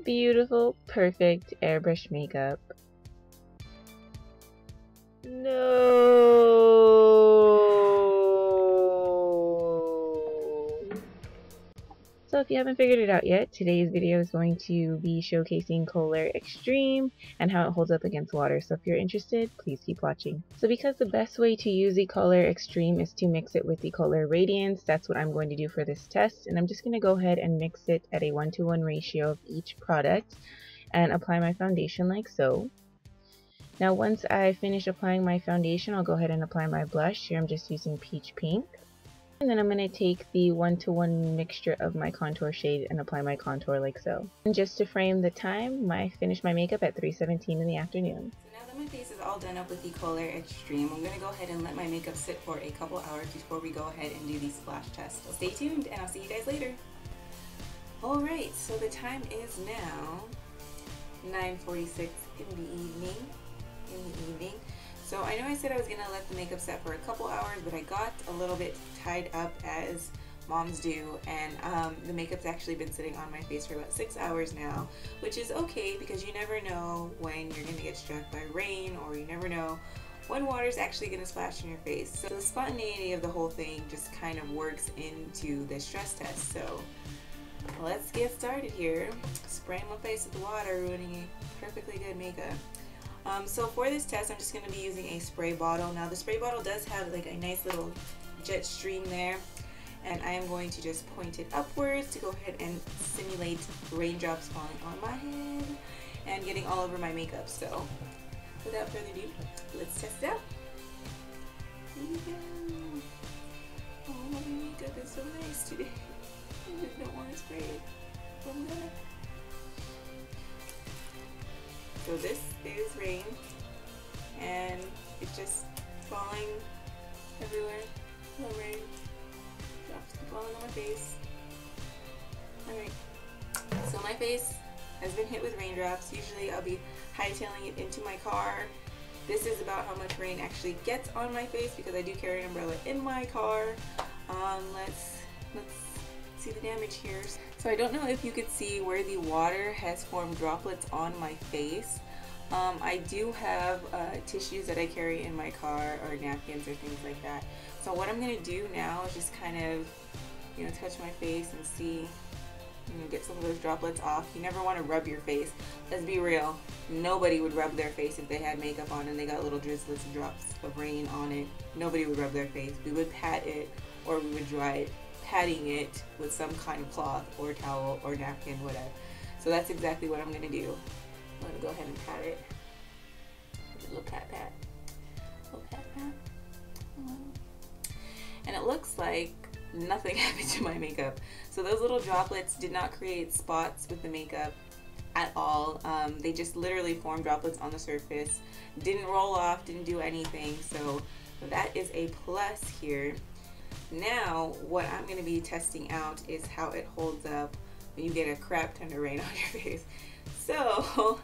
beautiful, perfect airbrush makeup. No! So if you haven't figured it out yet, today's video is going to be showcasing Colair Xtreme and how it holds up against water. So if you're interested, please keep watching. So because the best way to use the Colair Xtreme is to mix it with the Colair Radiance, that's what I'm going to do for this test. And I'm just going to go ahead and mix it at a 1:1 ratio of each product and apply my foundation like so. Now once I finish applying my foundation, I'll go ahead and apply my blush. Here I'm just using Peach Pink. And then I'm going to take the 1:1 mixture of my contour shade and apply my contour like so. And just to frame the time, I finished my makeup at 3:17 in the afternoon. So now that my face is all done up with the Colair Xtreme, I'm going to go ahead and let my makeup sit for a couple hours before we go ahead and do the splash test. So stay tuned and I'll see you guys later. Alright, so the time is now 9:46 in the evening. So I know I said I was going to let the makeup set for a couple hours, but I got a little bit tied up as moms do, and the makeup's actually been sitting on my face for about 6 hours now, which is okay because you never know when you're going to get struck by rain, or you never know when water's actually going to splash in your face. So the spontaneity of the whole thing just kind of works into the stress test. So let's get started here. Spraying my face with the water, ruining perfectly good makeup. So for this test, I'm just going to be using a spray bottle. Now the spray bottle does have like a nice little jet stream there, and I am going to just point it upwards to go ahead and simulate raindrops falling on my head and getting all over my makeup. So without further ado, let's test it out. Here we go. Oh, my makeup is so nice today. I just don't want to spray it. So I'm gonna. So this is rain, and it's just falling everywhere. No rain. Drops keep falling on my face. Alright. So my face has been hit with raindrops. Usually I'll be hightailing it into my car. This is about how much rain actually gets on my face because I do carry an umbrella in my car. Let's see the damage here. So I don't know if you could see where the water has formed droplets on my face. I do have tissues that I carry in my car, or napkins or things like that. So what I'm going to do now is just kind of, touch my face and see, get some of those droplets off. You never want to rub your face. Let's be real. Nobody would rub their face if they had makeup on and they got little drizzlets and drops of rain on it. Nobody would rub their face. We would pat it, or we would dry it, patting it with some kind of cloth or towel or napkin, whatever. So that's exactly what I'm going to do. I'm going to go ahead and pat it. A little pat. Little pat. And it looks like nothing happened to my makeup. So those little droplets did not create spots with the makeup at all. They just literally formed droplets on the surface. Didn't roll off, didn't do anything. So that is a plus here. Now, what I'm going to be testing out is how it holds up when you get a crap ton of rain on your face. So,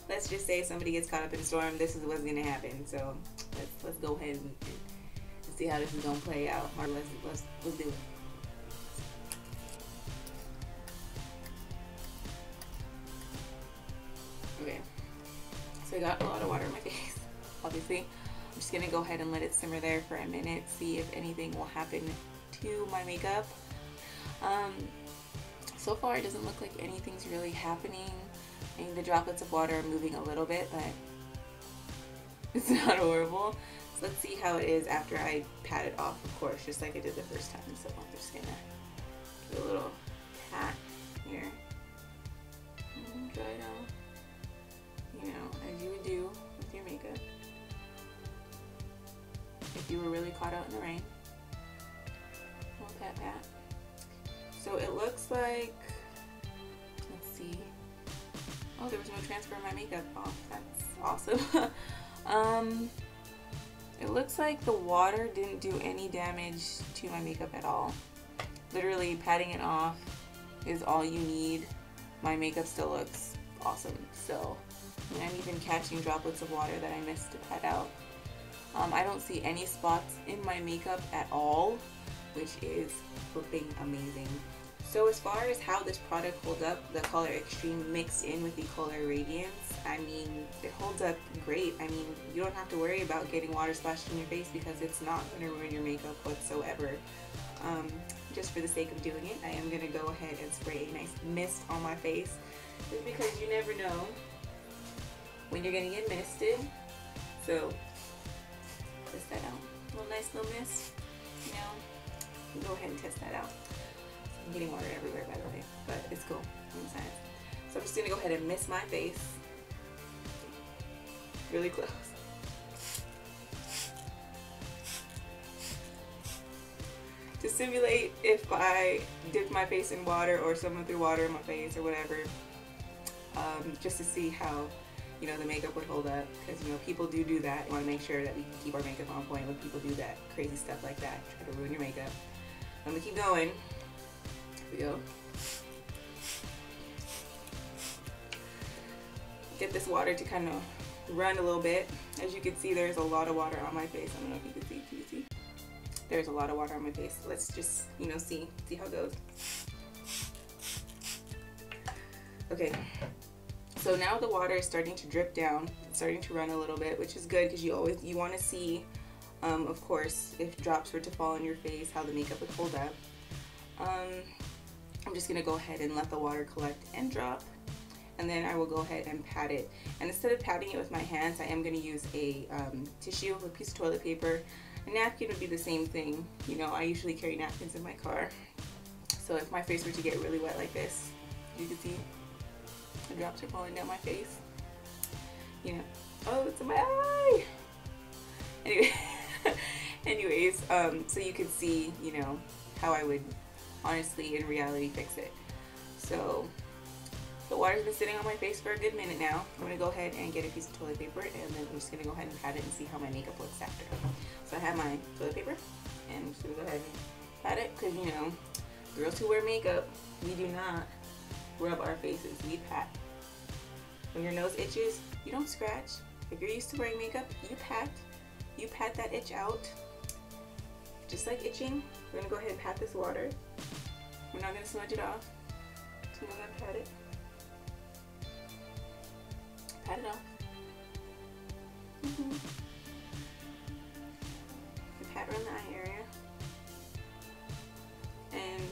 let's just say somebody gets caught up in a storm. This is what's going to happen. So, let's go ahead and see how this is going to play out. Let's do it. Okay. So I got a lot of water in my face, obviously. I'm just gonna go ahead and let it simmer there for a minute, see if anything will happen to my makeup. So far it doesn't look like anything's really happening. I mean, the droplets of water are moving a little bit, but it's not horrible. So let's see how it is after I pat it off, of course, just like I did the first time. So I'm just gonna do a little pat here and dry it off, as you would do with your makeup if you were really caught out in the rain. Little pat. So it looks like, let's see. Oh, there was no transfer of my makeup off. That's awesome. It looks like the water didn't do any damage to my makeup at all. Literally patting it off is all you need. My makeup still looks awesome. So, I'm even catching droplets of water that I missed to pat out. I don't see any spots in my makeup at all, which is flipping amazing. So as far as how this product holds up, the Colair Xtreme mixed in with the Colair Radiance, I mean, it holds up great. I mean, you don't have to worry about getting water splashed in your face because it's not going to ruin your makeup whatsoever. Just for the sake of doing it, I am going to go ahead and spray a nice mist on my face, just because you never know when you're going to get misted. So, test that out. A little nice little mist, you know, go ahead and test that out. I'm getting water everywhere, by the way, but it's cool. I'm excited. So I'm just gonna go ahead and mist my face really close. To simulate if I dipped my face in water or someone threw water in my face or whatever, just to see how, you know, the makeup would hold up, because, you know, people do that. You want to make sure that we can keep our makeup on point when people do that crazy stuff like that, try to ruin your makeup. I'm gonna keep going. Here we go. Get this water to kind of run a little bit. As you can see, there's a lot of water on my face. I don't know if you can see. Can you see? There's a lot of water on my face. Let's just, you know, see how it goes. Okay. So now the water is starting to drip down. It's starting to run a little bit, which is good because you want to see, of course, if drops were to fall on your face, how the makeup would hold up. I'm just gonna go ahead and let the water collect and drop, and then I will go ahead and pat it. And instead of patting it with my hands, I am gonna use a tissue, a piece of toilet paper. A napkin would be the same thing. You know, I usually carry napkins in my car. So if my face were to get really wet like this, you can see the drops are falling down my face. You know, oh, it's in my eye. Anyway, anyways, so you can see, you know, how I would honestly in reality fix it. So the water's been sitting on my face for a good minute now. I'm gonna go ahead and get a piece of toilet paper, and then I'm just gonna go ahead and pat it and see how my makeup looks after. So I have my toilet paper, and I'm just gonna go ahead and pat it, because, you know, girls who wear makeup, we do not rub our faces, we pat. When your nose itches, you don't scratch. If you're used to wearing makeup, you pat that itch out. Just like itching, we're gonna go ahead and pat this water. We're not gonna smudge it off. So I'm gonna pat it. Pat it off. Pat around the eye area. And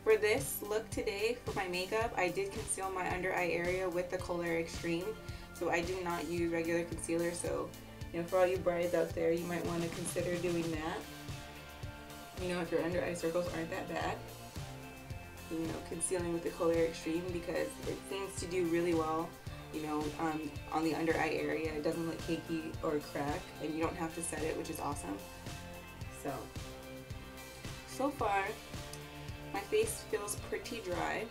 for this look today, for my makeup, I did conceal my under eye area with the Colair Xtreme. So I do not use regular concealer. So, you know, for all you brides out there, you might want to consider doing that. You know, if your under eye circles aren't that bad, you know, concealing with the Colair Xtreme, because it seems to do really well, you know, on the under eye area. It doesn't look cakey or crack, and you don't have to set it, which is awesome. So far, my face feels pretty dry.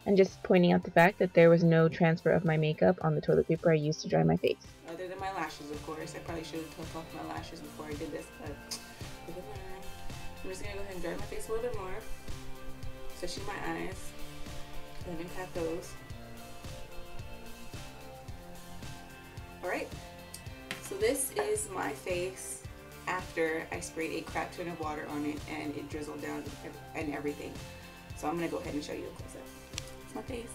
And just pointing out the fact that there was no transfer of my makeup on the toilet paper I used to dry my face. Other than my lashes, of course. I probably should have took off my lashes before I did this, but I'm just gonna go ahead and dry my face a little bit more, especially my eyes, and then pat those. Alright, so this is my face after I sprayed a crap ton of water on it and it drizzled down and everything. So I'm gonna go ahead and show you a close-up. It's my face.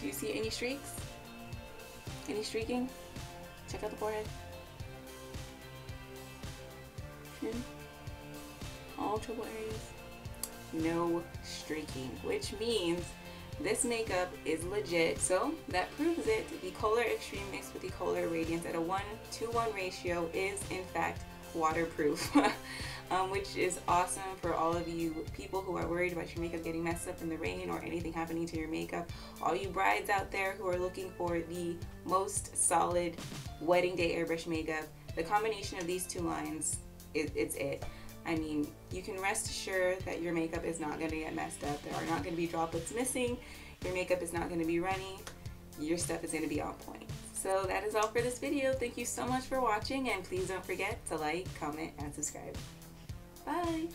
Do you see any streaks? Any streaking? Check out the forehead. Chin. All trouble areas. No streaking, which means this makeup is legit. So that proves it. The Colair Xtreme mixed with the Colair Radiance at a 1:1 ratio is in fact waterproof. Which is awesome for all of you people who are worried about your makeup getting messed up in the rain or anything happening to your makeup. All you brides out there who are looking for the most solid wedding day airbrush makeup, the combination of these two lines, it's it. I mean, you can rest assured that your makeup is not going to get messed up. There are not going to be droplets missing. Your makeup is not going to be runny. Your stuff is going to be on point. So that is all for this video. Thank you so much for watching, and please don't forget to like, comment, and subscribe. Bye!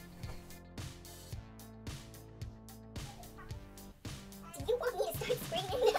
Do you want me to start screaming?